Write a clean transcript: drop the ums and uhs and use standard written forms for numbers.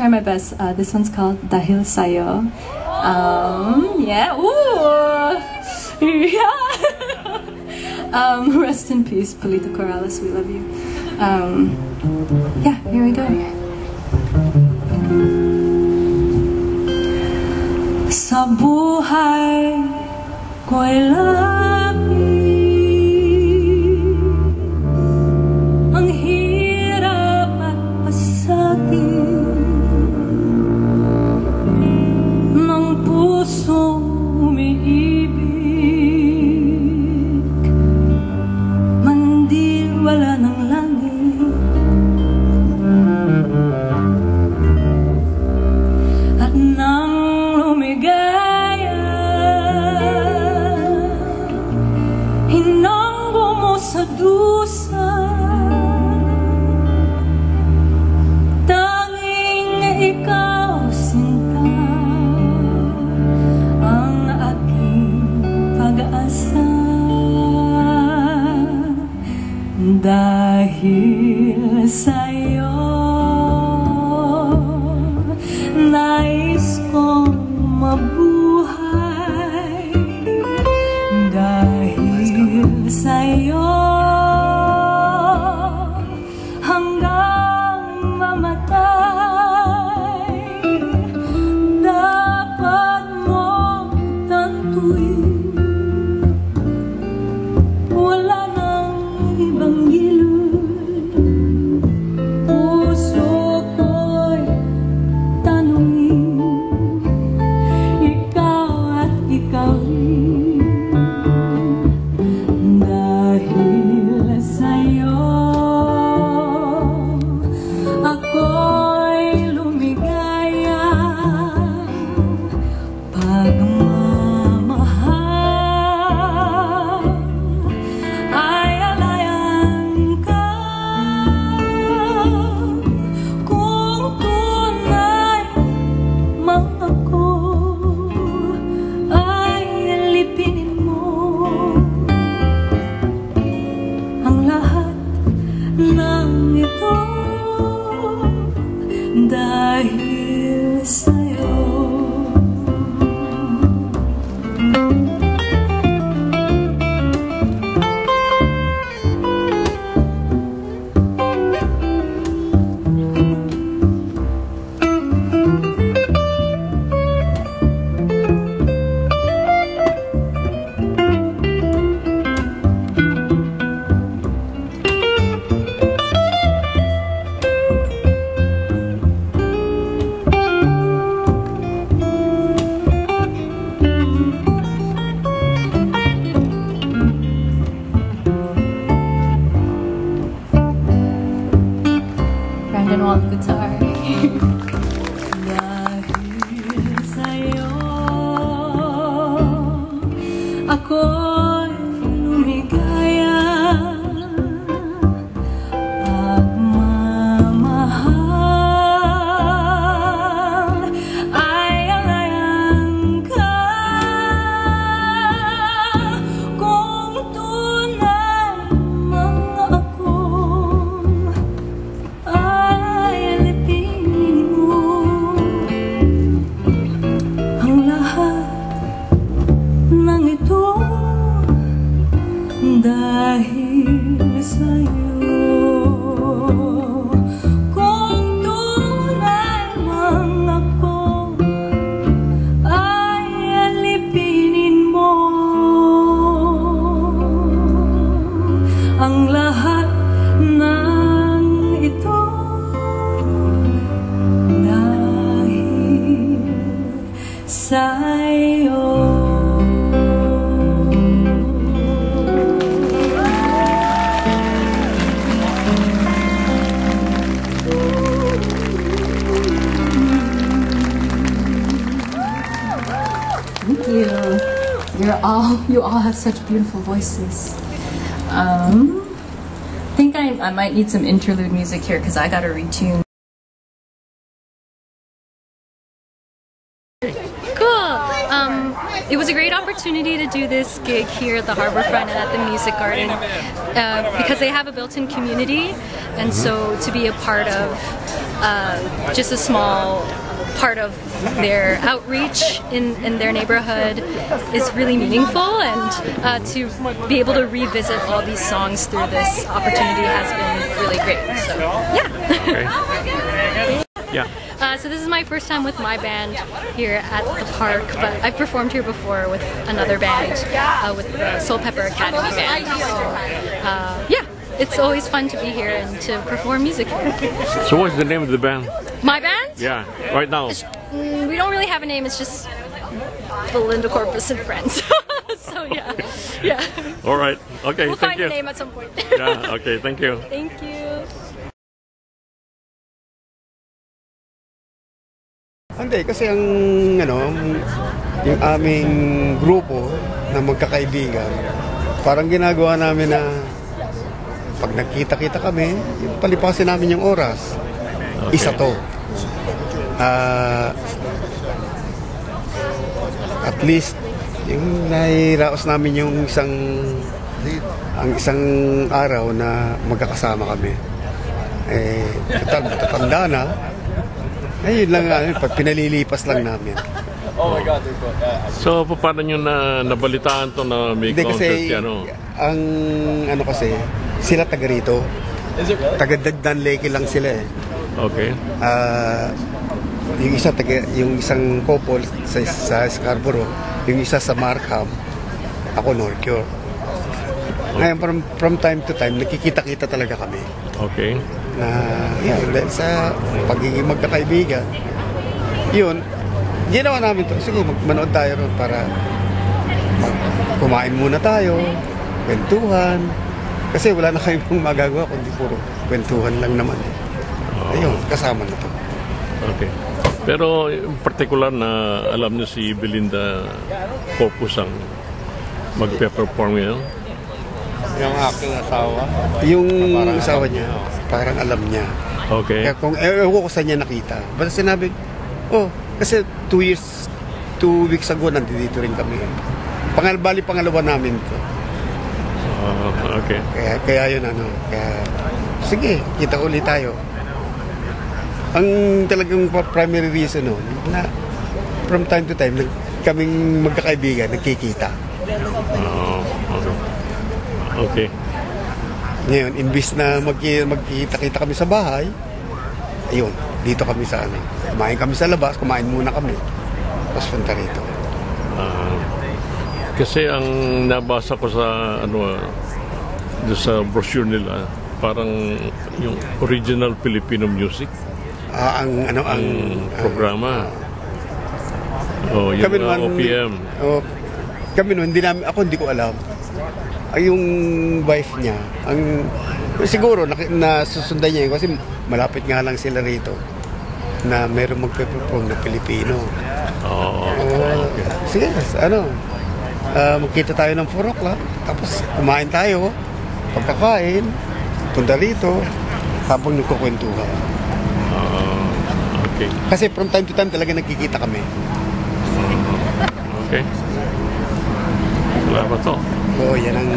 try my best. This one's called Dahil Sa'yo. Yeah. Ooh. Yeah. Rest in peace, Polito Corrales. We love you. Yeah, here we go. Sa buhay ko'y labis, ang hirap at pasakit ng pusong umiibig, mandiwala ng langit at nang lumigaya, hinanggo mo sa dusa, tanging ikaw, sinta, ang aking pag-asa. Dahil sa'yo nais kong mabuhay, dahil sa'yo hanggang mamatay, dapat mong tantuin, wala nang ibang gilid. Puso ko'y tanungin, ikaw at ikaw rin, dahil sa'yo ako'y lumigaya. Pagmamahal ay alayan ka, kung tunay mang ako ay lipinin mo ang lahat ng ito, dahil sa'yo. Brandon Wall guitar. Dahil sa'yo ako'y lumigaya. Pagmamahal ay alayan ka, kung tunay mang ako ay lipinin mo ang lahat ng ito, dahil sa'yo. Kung tunay mang ako ay lipinin mo ang lahat ng ito, dahil sa'yo. Thank you. You all have such beautiful voices. I think I might need some interlude music here because I gotta retune. Cool. It was a great opportunity to do this gig here at the Harborfront and at the Music Garden because they have a built-in community, and so to be a part of just a small part of their outreach in their neighborhood is really meaningful, and to be able to revisit all these songs through this opportunity has been really great. So yeah. Okay. Yeah. So this is my first time with my band here at the park, but I've performed here before with another band, with the Soul Pepper Academy band. So yeah, it's always fun to be here and to perform music here. So what's the name of the band? My band? Yeah, right now. We don't really have a name, it's just Belinda Corpus and Friends. So yeah, yeah. All right. Okay, We'll thank find you. a name at some point. Yeah, okay, thank you. Thank you. Hindi, kasi ang yung aming grupo na magkakaibigan, parang ginagawa namin na pag nagkita-kita kami, palipasin namin yung oras. Okay. Isa to. At least yung nairaos namin yung isang araw na magkakasama kami. Tatanda na. Ayun lang, pag pinalilipas lang namin. So, paano nyo nabalitaan to na may Hindi, concert? kasi, kasi, sila taga rito. Taga Danleke lang sila eh. Okay. Yung isang couple sa Scarborough, yung isa sa Markham, ako Northshore. Ngayon, from time to time, nakikita-kita talaga kami. Okay. Na dahil sa pagiging magkakaibigan, yun, ginawa namin to. Sige, manood tayo ron para kumain muna tayo, kwentuhan. Kasi wala na kayong magagawa kundi puro kwentuhan lang naman eh. Ayun, kasama na to. Okay. Pero in particular na alam niyo si Belinda Corpus ang magpe-perform ngayon? Yung aking asawa. Yung asawa niya, parang alam niya. Okay. Kaya kung ewan ko saan niya nakita. Basta sinabi, kasi 2 weeks ago nandito rin kami. Pangalawa namin to. Okay. Kaya yun kaya sige, kita ulit tayo. Ang talagang primary reason na from time to time kaming magkakaibigan nagkikita. Okay. Ngayon, imbis na magkita-kita kami sa bahay, ayun, dito kami sa kumain kami sa labas, kumain muna kami. Tapos punta rito. Kasi ang nabasa ko sa sa brochure nila, parang yung original Filipino music. Ang programa. Yung kami naman, OPM. Kami naman, hindi ko alam. Ay, yung wife niya, siguro nasusundan niya kasi malapit nga lang sila rito na meron magpe-perform na Pilipino. Okay. Sige, magkita tayo ng 4 o'clock, tapos kumain tayo, pagkakain, punta rito, habang nagkukwentuhan. Okay. Kasi from time to time talaga nagkikita kami. Okay. Salamat to. Yan ang